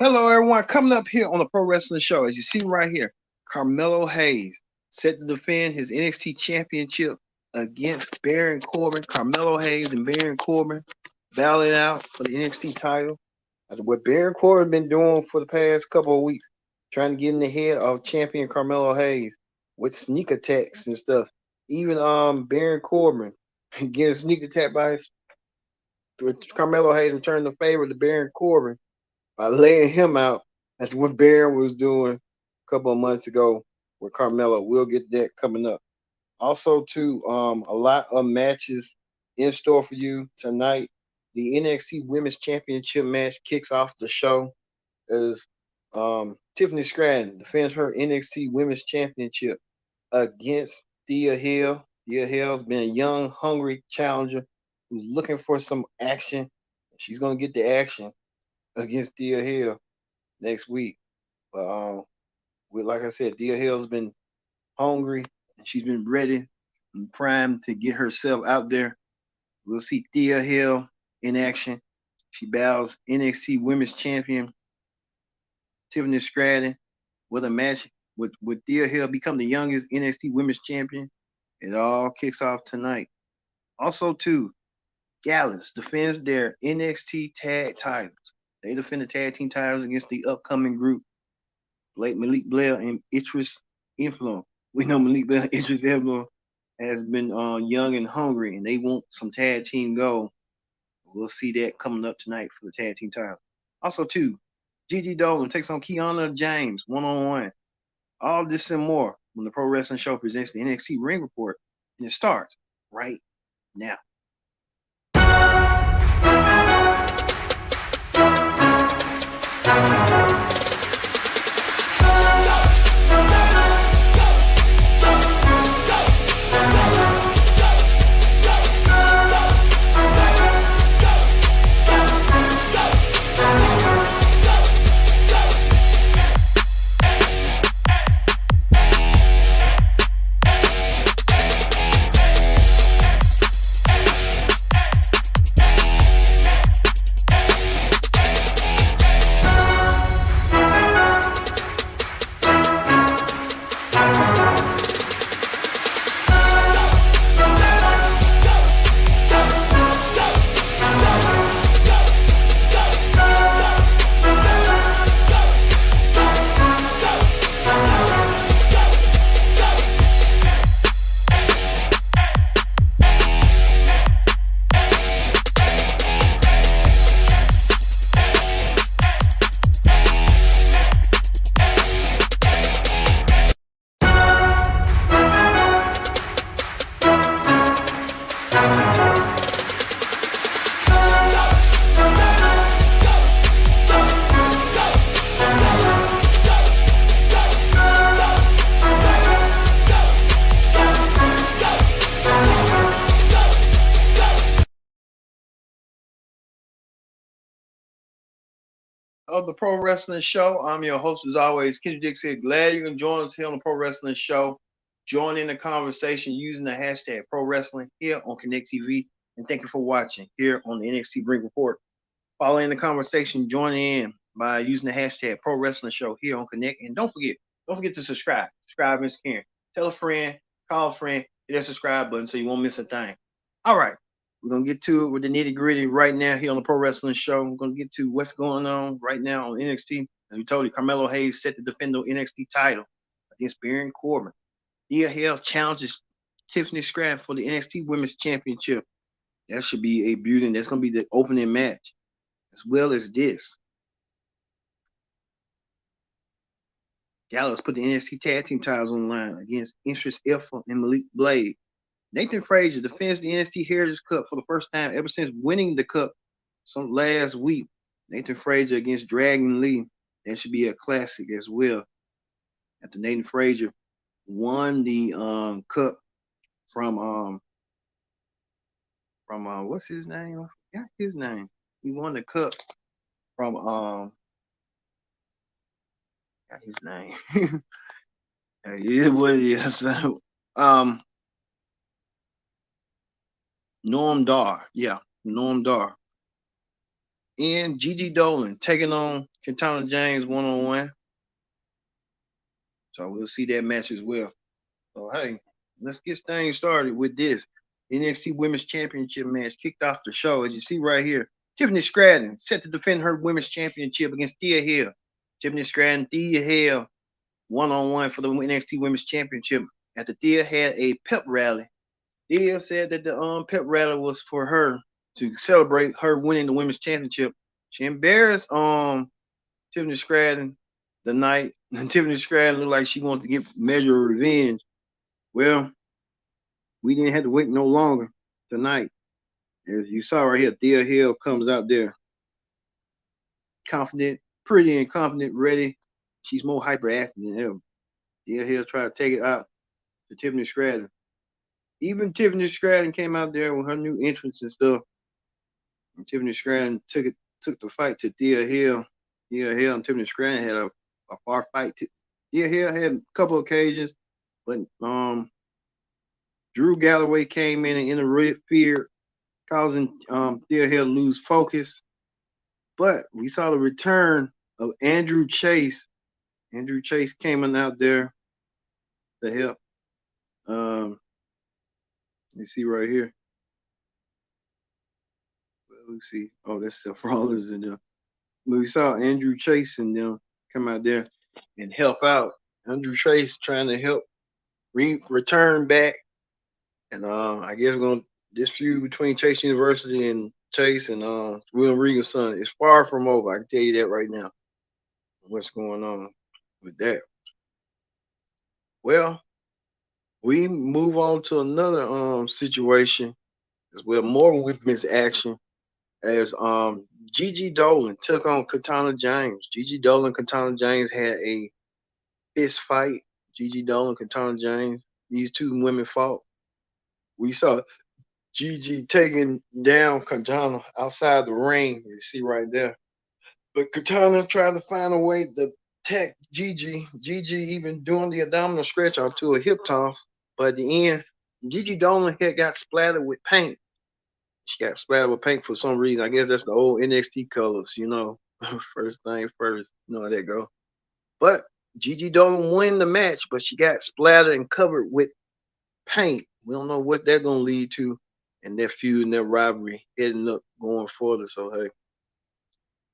Hello, everyone. Coming up here on the Pro Wrestling Show, as you see right here, Carmelo Hayes set to defend his NXT Championship against Baron Corbin. Carmelo Hayes and Baron Corbin battling out for the NXT title. That's what Baron Corbin been doing for the past couple of weeks, trying to get in the head of champion Carmelo Hayes with sneak attacks and stuff. Even Baron Corbin getting sneak attack by Carmelo Hayes and turning the favor to Baron Corbin by laying him out. That's what Baron was doing a couple of months ago with Carmelo. We'll get to that coming up. Also, too, a lot of matches in store for you tonight. The NXT Women's Championship match kicks off the show as Tiffany Stratton defends her NXT Women's Championship against Thea Hill. Thea Hill's been a young, hungry challenger who's looking for some action. She's going to get the action against Thea Hill next week. But like I said, Thea Hill's been hungry and she's been ready and primed to get herself out there. We'll see Thea Hill in action. She battles NXT Women's Champion Tiffany Stratton with a match with Thea Hill become the youngest NXT Women's Champion. It all kicks off tonight. Also, too, Gallus defends their NXT tag titles. They defend the tag team titles against the upcoming group, Malik Blair and Idris Influence. We know Malik Blair and Idris Influence has been young and hungry, and they want some tag team gold. We'll see that coming up tonight for the tag team title. Also, too, Gigi Dolan takes on Kiana James one-on-one. All this and more when the Pro Wrestling Show presents the NXT Ring Report, and it starts right now. Of the Pro Wrestling Show. I'm your host, as always, Kenny Dixie. Glad you can join us here on the Pro Wrestling Show. Join in the conversation using the hashtag Pro Wrestling here on Connect TV. And thank you for watching here on the NXT Ring Report. Following the conversation, join in by using the hashtag Pro Wrestling Show here on Connect. And don't forget to subscribe. Subscribe and scan. Tell a friend, call a friend, hit that subscribe button so you won't miss a thing. All right. We're going to get to it with the nitty-gritty right now here on the Pro Wrestling Show. We're going to get to what's going on right now on NXT. And we told you, Carmelo Hayes set to defend the NXT title against Baron Corbin. Thea Hill challenges Tiffany Stratton for the NXT Women's Championship. That should be a beauty. And that's going to be the opening match, as well as this. Gallus put the NXT Tag Team titles on the line against Idris Elba and Malik Blade. Nathan Frazier defends the NXT Heritage Cup for the first time ever since winning the cup last week. Nathan Frazier against Dragon Lee. That should be a classic as well. After Nathan Frazier won the cup from what's his name? I forgot his name. He won the cup from got his name. It is what it is. Norm Dar. Yeah, Norm Dar. and Gigi Dolan taking on Katana James 1-on-1. So we'll see that match as well. So hey, let's get things started with this. NXT Women's Championship match kicked off the show. As you see right here, Tiffany Stratton set to defend her Women's Championship against Thea Hill. Tiffany Stratton, Thea Hill, 1-on-1 for the NXT Women's Championship. After Thea had a pep rally, Thea said that the pep rally was for her to celebrate her winning the Women's Championship. She embarrassed Tiffany Stratton the night. Tiffany Stratton looked like she wanted to get measure of revenge. Well, we didn't have to wait no longer tonight. As you saw right here, Thea Hill comes out there confident, pretty and confident, ready. She's more hyperactive than ever. Thea Hill tried to take it out to Tiffany Stratton. Even Tiffany Stratton came out there with her new entrance and stuff. And Tiffany Stratton took the fight to Thea Hill. Thea Hill and Tiffany Stratton had a far fight. Thea Hill had a couple of occasions, but Drew Galloway came in and interfered, causing Thea Hill to lose focus. But we saw the return of Andrew Chase. Andrew Chase came in out there to help. You see right here. Let's see. Oh, that's Seth Rollins in there. But we saw Andrew Chase and them come out there and help out. Andrew Chase trying to help return back. And I guess we're gonna this feud between Chase University and Chase and William Regal's son is far from over. I can tell you that right now. What's going on with that? Well, we move on to another situation as well, more women's action as Gigi Dolan took on Katana James. Gigi Dolan, Katana James had a fist fight. Gigi Dolan, Katana James. These two women fought. We saw Gigi taking down Katana outside the ring. You see right there. But Katana tried to find a way to attack Gigi. Gigi even doing the abdominal stretch off to a hip toss. But at the end, Gigi Dolan had got splattered with paint. She got splattered with paint for some reason. I guess that's the old NXT colors, you know. First thing first, you know how that go. But Gigi Dolan won the match, but she got splattered and covered with paint. We don't know what that's gonna lead to in their feud and their rivalry heading up going forward. So hey.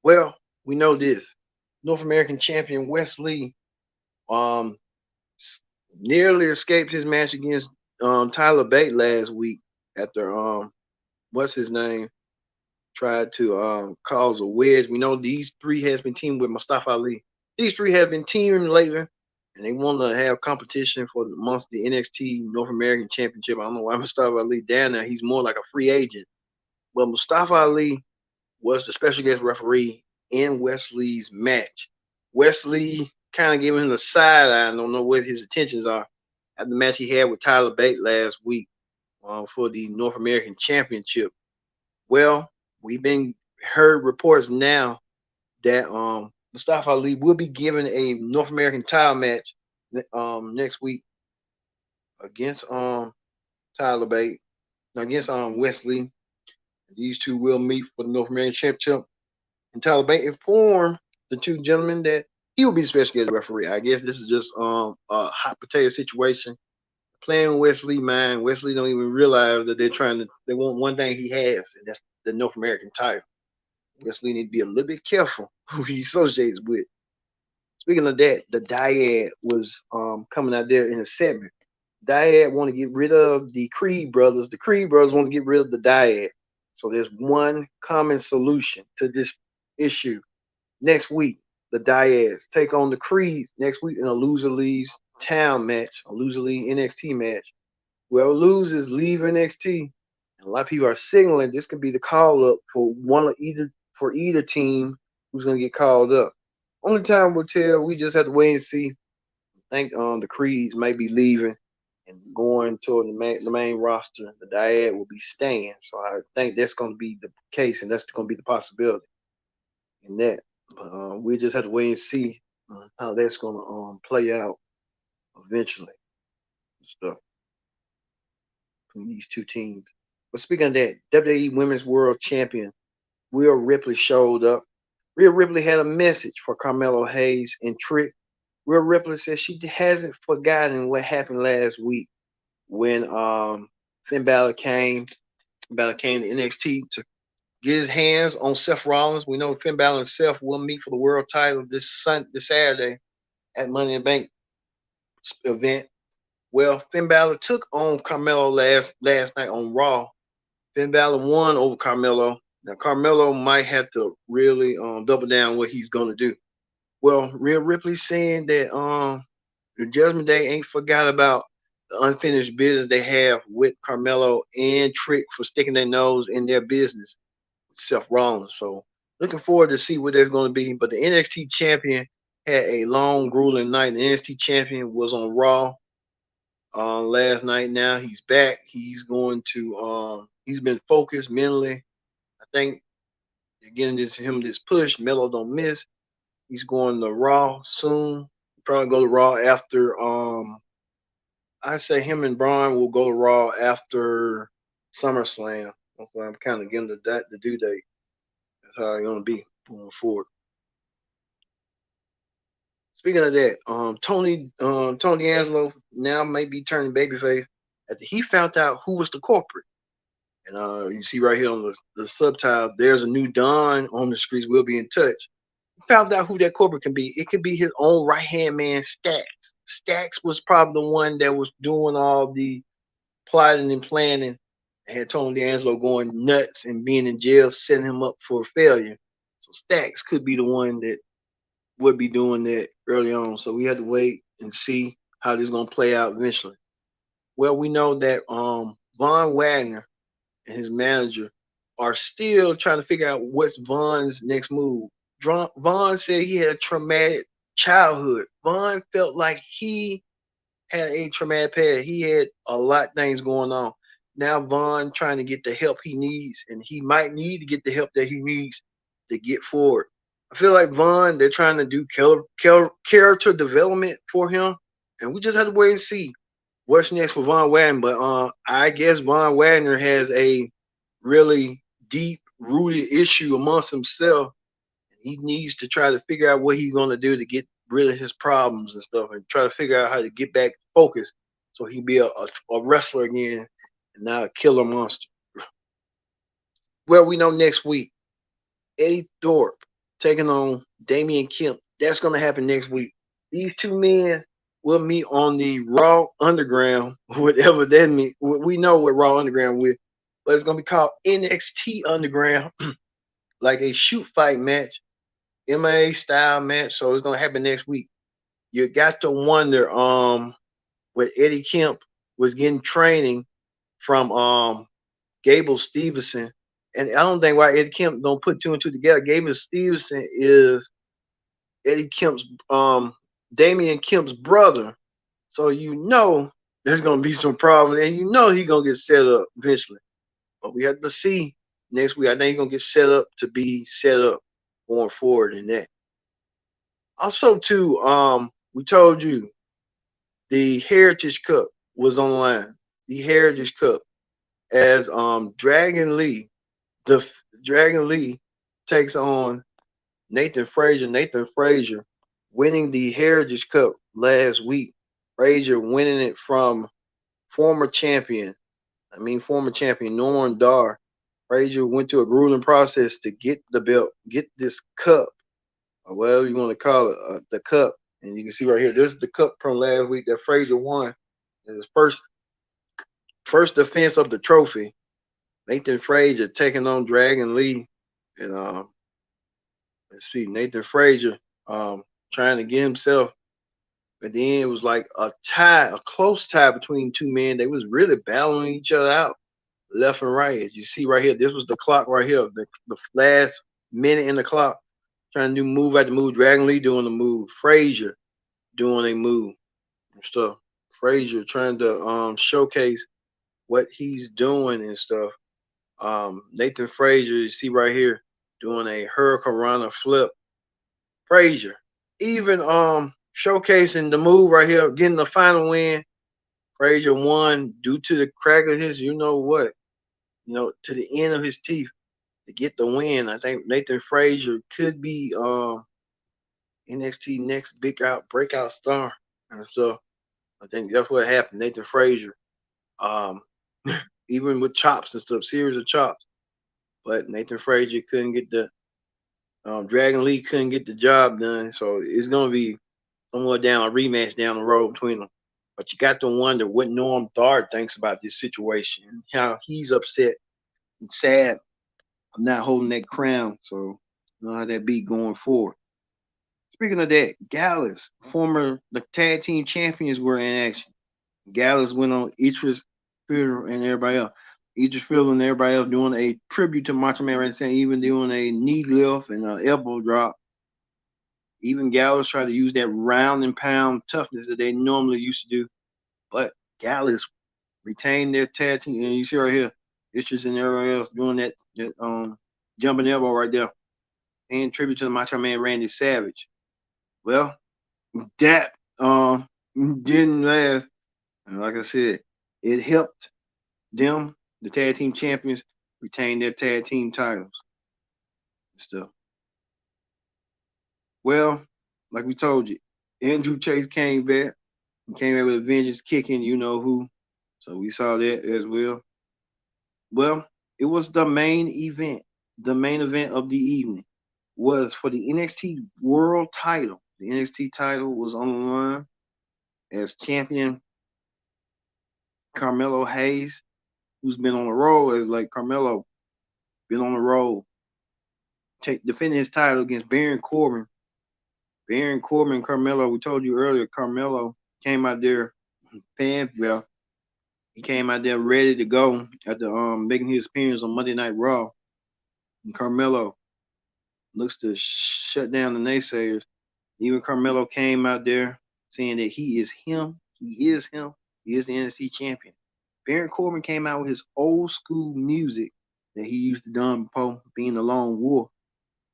Well, we know this. North American champion Wes Lee um nearly escaped his match against Tyler Bate last week after what's his name tried to cause a wedge. We know these three has been teamed with Mustafa Ali. These three have been teaming lately, and they want to have competition for amongst the NXT North American Championship. I don't know why Mustafa Ali down there. He's more like a free agent. But Mustafa Ali was the special guest referee in Wes Lee's match. Wes Lee kind of giving him the side eye. I don't know what his intentions are at the match he had with Tyler Bate last week for the North American Championship. Well, we've been heard reports now that Mustafa Ali will be given a North American title match next week against Tyler Bate, against Wesley. These two will meet for the North American Championship. And Tyler Bate informed the two gentlemen that he will be the special guest referee. I guess this is just a hot potato situation. Playing Wesley mind. Wesley don't even realize that they want one thing he has, and that's the North American title. Wesley need to be a little bit careful who he associates with. Speaking of that, the Dyad was coming out there in a segment. Dyad want to get rid of the Creed brothers. The Creed brothers want to get rid of the Dyad. So there's one common solution to this issue. Next week, the Dyads take on the Creeds next week in a loser leaves town match, a loser league NXT match. Whoever loses leave NXT. And a lot of people are signaling this could be the call up for either team who's gonna get called up. Only time will tell. We just have to wait and see. I think the Creeds may be leaving and going toward the main roster. The Dyad will be staying. So I think that's going to be the case, and that's going to be the possibility in that. But we just have to wait and see how that's going to play out eventually. Stuff from these two teams. But speaking of that, WWE Women's World Champion Rhea Ripley showed up. Rhea Ripley had a message for Carmelo Hayes and Trick. Rhea Ripley says she hasn't forgotten what happened last week when Finn Balor came. Balor came to NXT to get his hands on Seth Rollins. We know Finn Balor and Seth will meet for the world title this Saturday at Money in the Bank event. Well, Finn Balor took on Carmelo last night on Raw. Finn Balor won over Carmelo. Now Carmelo might have to really double down what he's gonna do. Well, Rhea Ripley saying that the Judgment Day ain't forgot about the unfinished business they have with Carmelo and Trick for sticking their nose in their business, Seth Rollins. So looking forward to see what there's going to be. But the NXT champion had a long, grueling night. The NXT champion was on Raw last night. Now he's back. He's going to he's been focused mentally. I think again this push. Melo don't miss. He's going to Raw soon. Probably go to Raw after I say him and Braun will go to Raw after SummerSlam. That's why I'm kind of getting the due date. That's how it's gonna be going forward. Speaking of that, Tony D'Angelo now might be turning babyface after he found out who was the culprit. And you see right here on the subtitle, there's a new Don on the streets. We'll be in touch. Found out who that culprit can be. It could be his own right hand man, Stacks. Stacks was probably the one that was doing all the plotting and planning. Had Tony D'Angelo going nuts and being in jail, setting him up for failure. So Stacks could be the one that would be doing that early on. So we had to wait and see how this is gonna play out eventually. Well, we know that Von Wagner and his manager are still trying to figure out what's Von's next move. Von said he had a traumatic childhood. Von felt like he had a traumatic past. He had a lot of things going on. Now Von trying to get the help he needs, and he might need to get the help that he needs to get forward. I feel like Von, they're trying to do character development for him, and we just have to wait and see what's next for Von Wagner. But I guess Von Wagner has a really deep rooted issue amongst himself. He needs to try to figure out what he's going to do to get rid of his problems and stuff, and try to figure out how to get back focused so he be a wrestler again and not a killer monster. Well, we know next week Eddie Thorpe taking on Damian Kemp. That's going to happen next week. These two men will meet on the Raw Underground, whatever that means. We know what Raw Underground with, but it's going to be called NXT Underground, like a shoot fight match, MMA style match. So it's going to happen next week. You got to wonder, what Eddie Kemp was getting training from Gable Stevenson. And I don't think why Eddie Kemp don't put two and two together. Gable Stevenson is Eddie Kemp's Damian Kemp's brother. So you know there's gonna be some problems, and you know he's gonna get set up eventually. But we have to see next week. I think he's gonna get set up to be set up going forward in that. Also, too, we told you the Heritage Cup was on the line. The Heritage Cup as Dragon Lee, the Dragon Lee takes on Nathan Frazier. Nathan Frazier winning the Heritage Cup last week. Frazier winning it from former champion Norm Dar. Frazier went to a grueling process to get the belt, get this cup, or whatever you want to call it, the cup. And you can see right here, this is the cup from last week that Frazier won. His first defense of the trophy. Nathan Frazier taking on Dragon Lee. And let's see, Nathan Frazier trying to get himself. At the end, it was like a close tie between two men. They was really battling each other out, left and right. As you see right here, this was the clock right here, the last minute in the clock. Trying to do move after move. Dragon Lee doing the move. Frazier doing a move and stuff. Frazier trying to showcase what he's doing and stuff. Nathan Frazier, you see right here, doing a Hurricanrana flip. Frazier, even showcasing the move right here, getting the final win. Frazier won due to the crack of his, to the end of his teeth. to get the win. I think Nathan Frazier could be NXT next breakout star and stuff. I think that's what happened. Nathan Frazier, um, even with chops and stuff, series of chops, but Nathan Frazier couldn't get the Dragon Lee couldn't get the job done. So it's gonna be somewhere down a rematch down the road between them. But you got to wonder what Norm Dart thinks about this situation and how he's upset and sad of not holding that crown. So you know how that be going forward. Speaking of that, Gallus, former the tag team champions were in action. Gallus went on Idris Fielder and everybody else. Idris Fielder and everybody else doing a tribute to Macho Man Randy Savage, even doing a knee lift and an elbow drop. Even Gallus tried to use that round and pound toughness that they normally used to do, but Gallus retained their tag team. And you see right here, Idris and everybody else doing that jumping elbow right there, paying tribute to the Macho Man Randy Savage. Well, that didn't last. And like I said, it helped them, the tag team champions, retain their tag team titles and stuff. Well, like we told you, Andrew Chase came back. He came back with a vengeance, kicking you know who. So we saw that as well. Well, it was the main event. The main event of the evening was for the NXT World Title. The NXT title was on the line as champion Carmelo Hayes, who's been on the road as like Carmelo, been on the road, defending his title against Baron Corbin. Baron Corbin, Carmelo, we told you earlier, Carmelo came out there, well, he came out there ready to go after making his appearance on Monday Night Raw. And Carmelo looks to shut down the naysayers. Even Carmelo came out there saying that he is him. He is him. He is the NXT champion. Baron Corbin came out with his old school music that he used to do before being a lone wolf.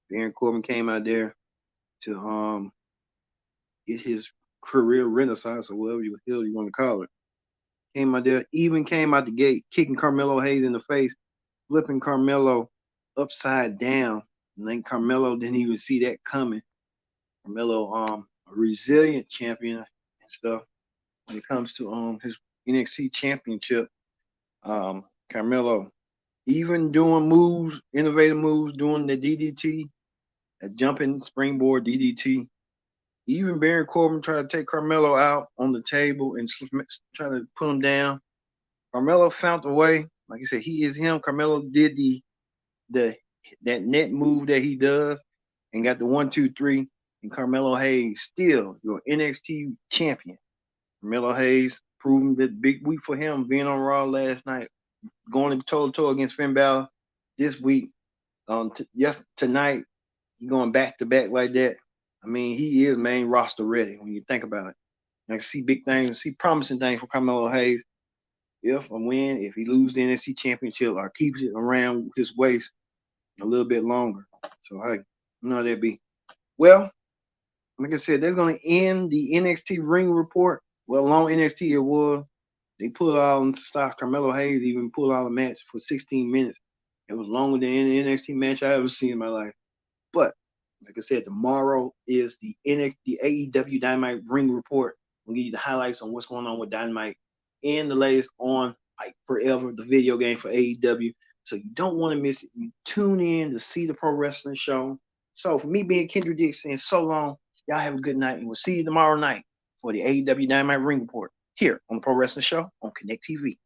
Baron Corbin came out there to get his career renaissance or whatever the hell you want to call it. Came out there, even came out the gate, kicking Carmelo Hayes in the face, flipping Carmelo upside down. And then Carmelo didn't even see that coming. Carmelo, a resilient champion and stuff when it comes to his NXT championship. Carmelo, even doing moves, innovative moves, doing the DDT, a jumping springboard DDT. Even Baron Corbin tried to take Carmelo out on the table and try to put him down. Carmelo found a way. Like I said, he is him. Carmelo did that net move that he does and got the 1-2-3. And Carmelo Hayes still your NXT champion. Carmelo Hayes proving that big week for him being on Raw last night, going toe to toe against Finn Balor this week. Tonight, he going back to back like that. I mean, he is main roster ready when you think about it. I see big things, see promising things for Carmelo Hayes. If he loses the NXT championship or keeps it around his waist a little bit longer. So hey, you know how that be. Well, like I said, they're gonna end the NXT ring report. Well, long NXT it was. They pulled out stuff. Carmelo Hayes even pulled out a match for 16 minutes. It was longer than any NXT match I ever seen in my life. But like I said, tomorrow is the AEW Dynamite ring report. We'll give you the highlights on what's going on with Dynamite and the latest on like Forever, the video game for AEW. So you don't want to miss it. You tune in to see the pro wrestling show. So for me being Kendrick Dixon, so long. Y'all have a good night, and we'll see you tomorrow night for the AEW Dynamite ring report here on the Pro Wrestling Show on Connect TV.